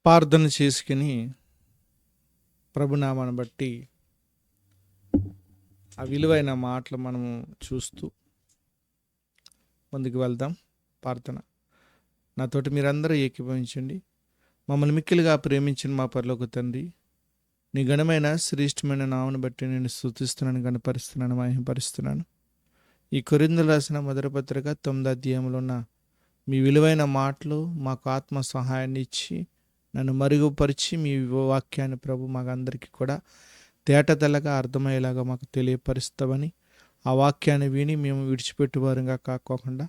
ప్రార్థన చేసుకుని ప్రభునామాన్ని బట్టి ఆ విలువైన మాటలు మనము చూస్తూ ముందుకు వెళ్దాం. ప్రార్థన. నాతోటి మీరందరూ ఏకీభవించండి. మమ్మల్ని మిక్కిలిగా ప్రేమించిన మా పరలోక తండ్రి, నీ ఘనమైన శ్రేష్టమైన నామను బట్టి నేను స్తుతిస్తున్నాను, గణపరుస్తున్నాను, మహిమపరుస్తున్నాను. ఈ కొరింథీయులకు రాసిన మొదటి పత్రిక 9వ అధ్యాయంలో ఉన్న మీ విలువైన మాటలు మాకు ఆత్మ సహాయాన్ని ఇచ్చి నన్ను మరుగుపరిచి మీ వాక్యాన్ని ప్రభు మాకందరికీ కూడా తేటతెల్లగా అర్థమయ్యేలాగా మాకు తెలియపరుస్తామని, ఆ వాక్యాన్ని విని మేము విడిచిపెట్టువారుగా కాకోకుండా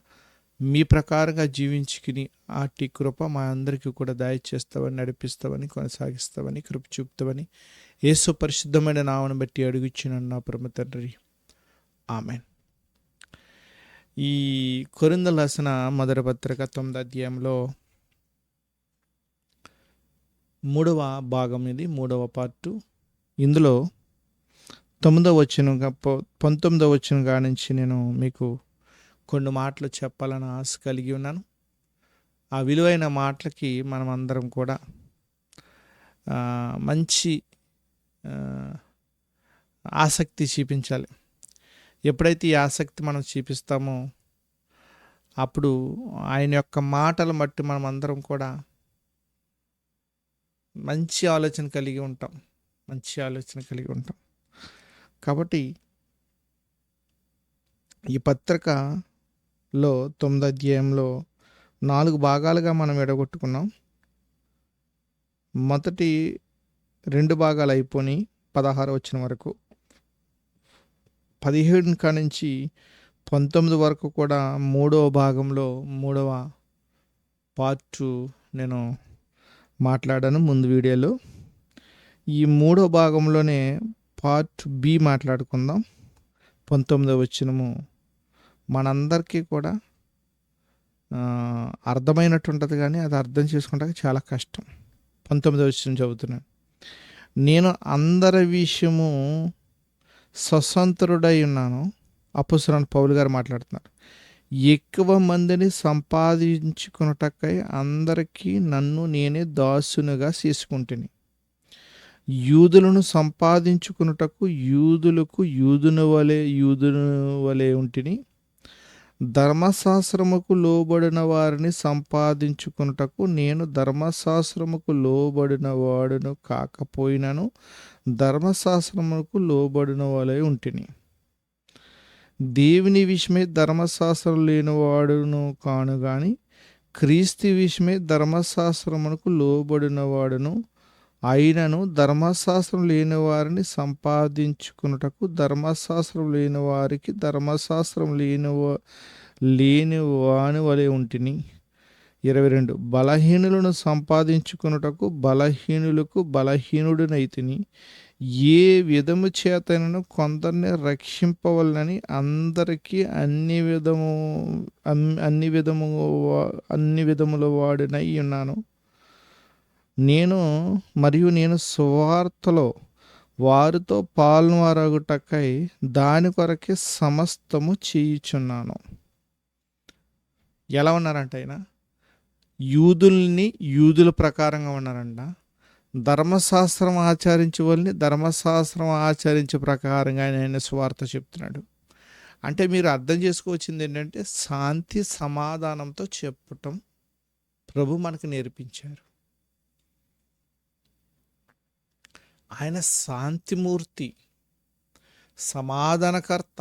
మీ ప్రకారంగా జీవించుకుని ఆటి కృప మా అందరికీ కూడా దయచేస్తామని, నడిపిస్తామని, కొనసాగిస్తామని, కృప చూపుతామని యేసు పరిశుద్ధమైన నామను బట్టి అడుగుచున్నాను నా పరమ తండ్రి, ఆమెన్. ఈ కొరింథీయులకు రాసిన మొదటి పత్రిక 9వ అధ్యాయంలో 3వ భాగం, ఇది 3వ పార్టు. ఇందులో 19వ వచనం నుంచి నేను మీకు కొన్ని మాటలు చెప్పాలని ఆశ కలిగి ఉన్నాను. ఆ విలువైన మాటలకి మనం అందరం కూడా మంచి ఆసక్తి చూపించాలి. ఎప్పుడైతే ఈ ఆసక్తి మనం చూపిస్తామో అప్పుడు ఆయన యొక్క మాటలు బట్టి మనం అందరం కూడా మంచి ఆలోచన కలిగి ఉంటాం. కాబట్టి ఈ పత్రికలో 9వ అధ్యాయంలో 4 భాగాలుగా మనం ఎడగొట్టుకున్నాం. మొదటి 2 భాగాలు అయిపోయి 16 వచనం వరకు, 17 నుంచి 19 వరకు కూడా 3వ భాగంలో 3వ పార్టు నేను మాట్లాడాను ముందు వీడియోలో. ఈ 3వ భాగంలోనే పార్ట్ బి మాట్లాడుకుందాం. 19వ వచనము మనందరికీ కూడా అర్థమైనట్టు ఉంటుంది, కానీ అది అర్థం చేసుకుంటే చాలా కష్టం. 19వ వచనం చదువుతున్నాను. నేను అందరి విషయము స్వతంత్రుడై ఉన్నాను. అపోస్తలుడైన పౌలు గారు మాట్లాడుతున్నారు. ఎక్కువ మందిని సంపాదించుకున్నటకై అందరికీ నన్ను నేనే దాసునుగా చేసుకుంటుని. యూదులను సంపాదించుకున్నటకు యూదులకు యూదుని వలె ఉంటిని. ధర్మశాస్త్రముకు లోబడిన వారిని సంపాదించుకున్నటకు నేను ధర్మశాస్త్రముకు లోబడిన వాడును కాకపోయినను ధర్మశాస్త్రముకు లోబడిన వలె ఉంటిని. దేవుని విషయమే ధర్మశాస్త్రం లేనివాడును కాను, గాని క్రీస్తు విషయమే ధర్మశాస్త్రమునకు లోబడిన వాడును అయినను ధర్మశాస్త్రం లేని వారిని సంపాదించుకున్నటకు ధర్మశాస్త్రం లేని వారికి ధర్మశాస్త్రం లేని వాని వలె ఉంటిని. 22 బలహీనులను సంపాదించుకున్నటకు బలహీనులకు బలహీనుడినైతిని. ఏ విధము చేతనను కొందరిని రక్షింపవలనని అందరికీ అన్ని విధముల వాడినై ఉన్నాను. నేను సువార్తలో వారితో పాల్గొనగటకై దాని కొరకే సమస్తము చేయుచున్నాను. ఎలా ఉన్నారంట ఆయన? యూదుల ప్రకారంగా ఉన్నారంట. ధర్మశాస్త్రం ఆచరించే వాళ్ళని ధర్మశాస్త్రం ఆచరించే ప్రకారంగా ఆయన సువార్త చెప్తున్నాడు. అంటే మీరు అర్థం చేసుకోవచ్చింది ఏంటంటే, శాంతి సమాధానంతో చెప్పటం ప్రభు మనకు నేర్పించారు. ఆయన శాంతిమూర్తి, సమాధానకర్త,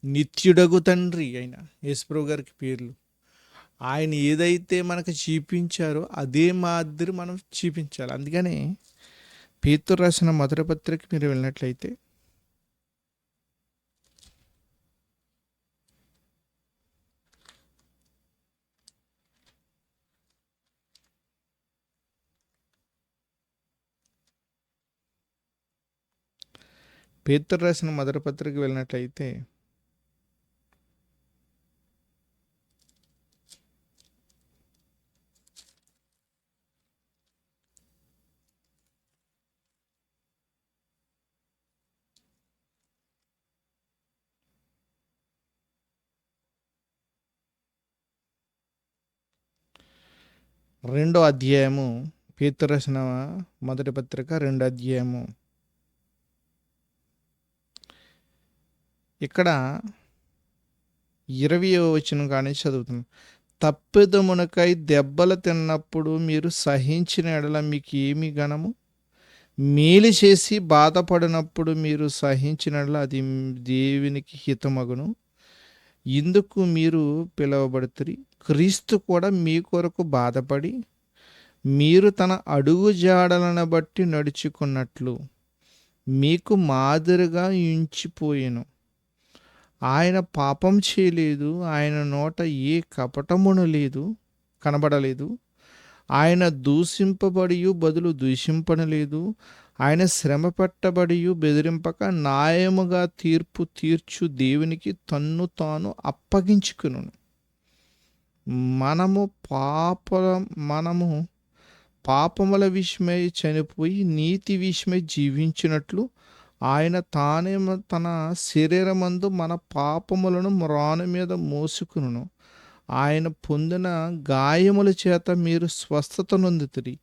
నిత్యుడగు తండ్రి. ఆయన యేసుప్రభు గారికి పేర్లు. ఆయన ఏదైతే మనకు చూపించారో అదే మాదిరి మనం చూపించాలి. అందుకనే పేతురు రాసిన మొదటి పత్రిక మీరు వెళ్ళినట్లయితే రెండో అధ్యాయము, పేతురు రాసిన మొదటి పత్రిక 2 అధ్యాయము. ఇక్కడ 20వ వచనం కానీ చదువుతున్నాం. తప్పిదమునకై దెబ్బలు తిన్నప్పుడు మీరు సహించిన ఎడల మీకు ఏమి గణము? మేలు చేసి బాధపడినప్పుడు మీరు సహించిన ఎడల అది దేవునికి హితమగును. ఇందుకు మీరు పిలువబడుతురి. క్రీస్తు కూడా మీ కొరకు బాధపడి మీరు తన అడుగు జాడలను బట్టి నడుచుకున్నట్లు మీకు మాదిరిగా ఉంచిపోయెను. ఆయన పాపం చేయలేదు, ఆయన నోట ఏ కపటమును లేదు కనబడలేదు. ఆయన దూషింపబడి బదులు దూషింపనలేదు. ఆయన శ్రమ పెట్టబడి బెదిరింపక న్యాయముగా తీర్పు తీర్చు దేవునికి తన్ను తాను అప్పగించుకును. మనము పాపముల విషయమై చనిపోయి నీతి విషయమై జీవించినట్లు ఆయన తానే తన శరీరమందు మన పాపములను మ్రాను మీద మోసుకును. ఆయన పొందిన గాయముల చేత మీరు స్వస్థత నొందుతురి.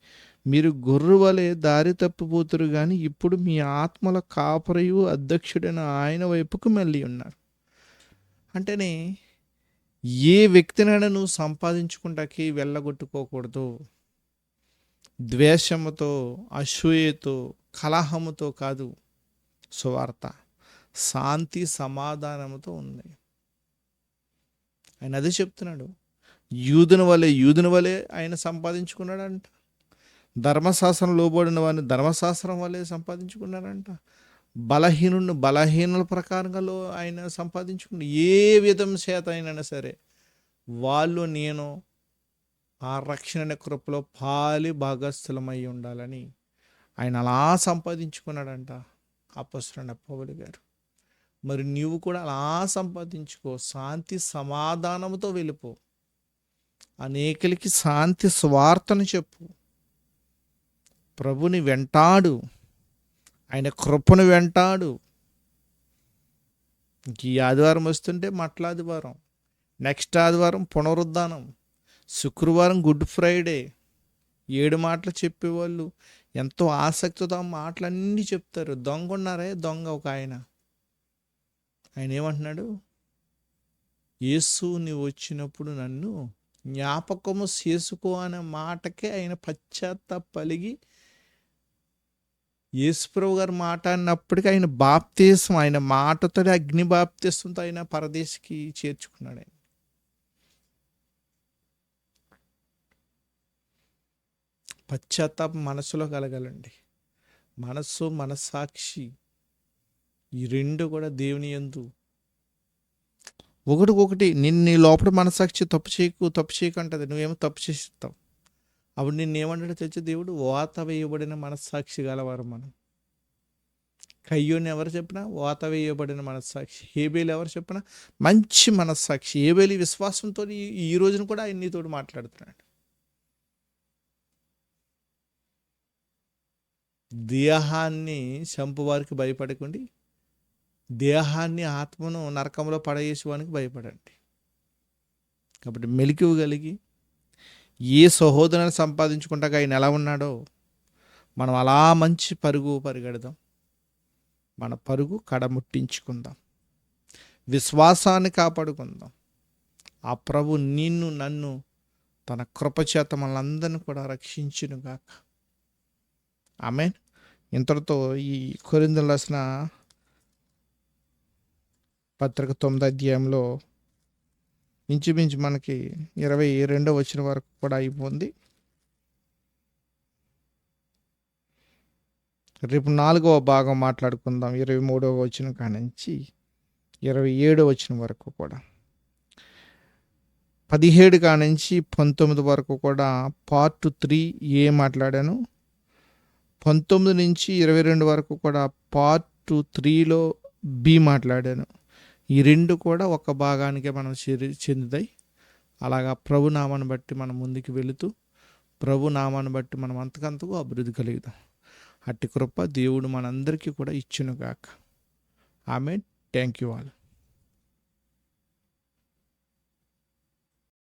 మీరు గొర్రెవలే దారి తప్పిపోతురు, కానీ ఇప్పుడు మీ ఆత్మల కాపరియు అధ్యక్షుడైన ఆయన వైపుకు మళ్ళీ ఉన్నారు. అంటేనే ఏ వ్యక్తినైనా నువ్వు సంపాదించుకుంటాకి వెళ్ళగొట్టుకోకూడదు. ద్వేషముతో, అసూయతో, కలహముతో కాదు సువార్త. శాంతి సమాధానముతో ఉంది. ఆయన అదే చెప్తున్నాడు. యూదుని వలె ఆయన సంపాదించుకున్నాడంట. ధర్మశాస్త్రం లోబడిన వాడిని ధర్మశాస్త్రం వలె సంపాదించుకున్నాడంట. బలహీనుల ప్రకారంగా ఆయన సంపాదించుకున్న ఏ విధం చేత అయినా సరే వాళ్ళు నేను ఆ రక్షణ కృపలో పాలి భాగస్థులమై ఉండాలని ఆయన అలా సంపాదించుకున్నాడంట అపొస్తలుడైన పౌలు గారు. మరి నీవు కూడా అలా సంపాదించుకో. శాంతి సమాధానంతో వెళ్ళిపో. అనేకులకి శాంతి స్వార్థను చెప్పు. ప్రభుని వెంటాడు, ఆయన కృపను వెంటాడు. ఈ ఆదివారం వస్తుంటే మట్లాదివారం, నెక్స్ట్ ఆదివారం పునరుద్ధానం, శుక్రవారం గుడ్ ఫ్రైడే. 7 మాటలు చెప్పేవాళ్ళు ఎంతో ఆసక్తితో ఆ మాటలన్నీ చెప్తారు. దొంగ ఉన్నారే, దొంగ ఒక ఆయన ఏమంటున్నాడు? యేసు నీవు వచ్చినప్పుడు నన్ను జ్ఞాపకము చేసుకో అనే మాటకే ఆయన పశ్చాత్తాపలిగి యేసుప్రభు గారు మాట అన్నప్పటికీ ఆయన బాప్తీసం, ఆయన మాటతో అగ్ని బాప్తీసంతో ఆయన పరదేశికి చేర్చుకున్నాడు. ఆయన పశ్చాత్తాపం మనసులో కలగాలండి. మనస్సు, మనస్సాక్షి ఈ రెండు కూడా దేవుని యందు ఒకటి నీ లోపల మనస్సాక్షి తప్పు చేయకు అంటది. నువ్వేమో తప్పు చేస్తావు. అప్పుడు నిన్నేమంటాడు తెచ్చి దేవుడు? వాత వేయబడిన మనస్సాక్షి గలవారు మనం. కయ్యోని ఎవరు చెప్పినా వాత వేయబడిన మనస్సాక్షి. హేబేలు ఎవరు చెప్పినా మంచి మనస్సాక్షి. హేబేలు విశ్వాసంతో ఈ రోజున కూడా ఆయన నీతో మాట్లాడుతున్నాడు. దేహాన్ని చంపువారికి భయపడకండి, దేహాన్ని ఆత్మను నరకంలో పడవేసేవానికి భయపడండి. కాబట్టి మెలికివు కలిగి ఏ సహోదరుని సంపాదించుకుంటాక ఆయన ఎలా ఉన్నాడో మనం అలా మంచి పరుగు పరిగెడదాం. మన పరుగు కడముట్టించుకుందాం, విశ్వాసాన్ని కాపాడుకుందాం. ఆ ప్రభు నిన్ను నన్ను తన కృపచేత మనందరిని కూడా రక్షించునుగాక. ఆమేన్. ఇంతటితో ఈ కొరింథీయులకు రాసిన పత్రిక 9వ అధ్యాయంలో ఇంచుమించు మనకి 22వ వచనం వరకు కూడా అయిపోయింది. రేపు 4వ భాగం మాట్లాడుకుందాం. 23వ వచనం కానించి 27వ వచనం వరకు కూడా, 17 కానించి 19 వరకు కూడా పార్ట్ 3 మాట్లాడాను. 19 నుంచి 22 వరకు కూడా పార్ట్ 3లో బి మాట్లాడాను. ఈ రెండు కూడా ఒక భాగానికే మనం చెందుతాయి. అలాగా ప్రభు నామాన్ని బట్టి మనం ముందుకు వెళుతూ ప్రభు నామాన్ని బట్టి మనం అంతకంతకు అభివృద్ధి కలుగుతాం. అట్టి కృప దేవుడు మనందరికీ కూడా ఇచ్చునుగాక. ఆమేన్. Thank you all.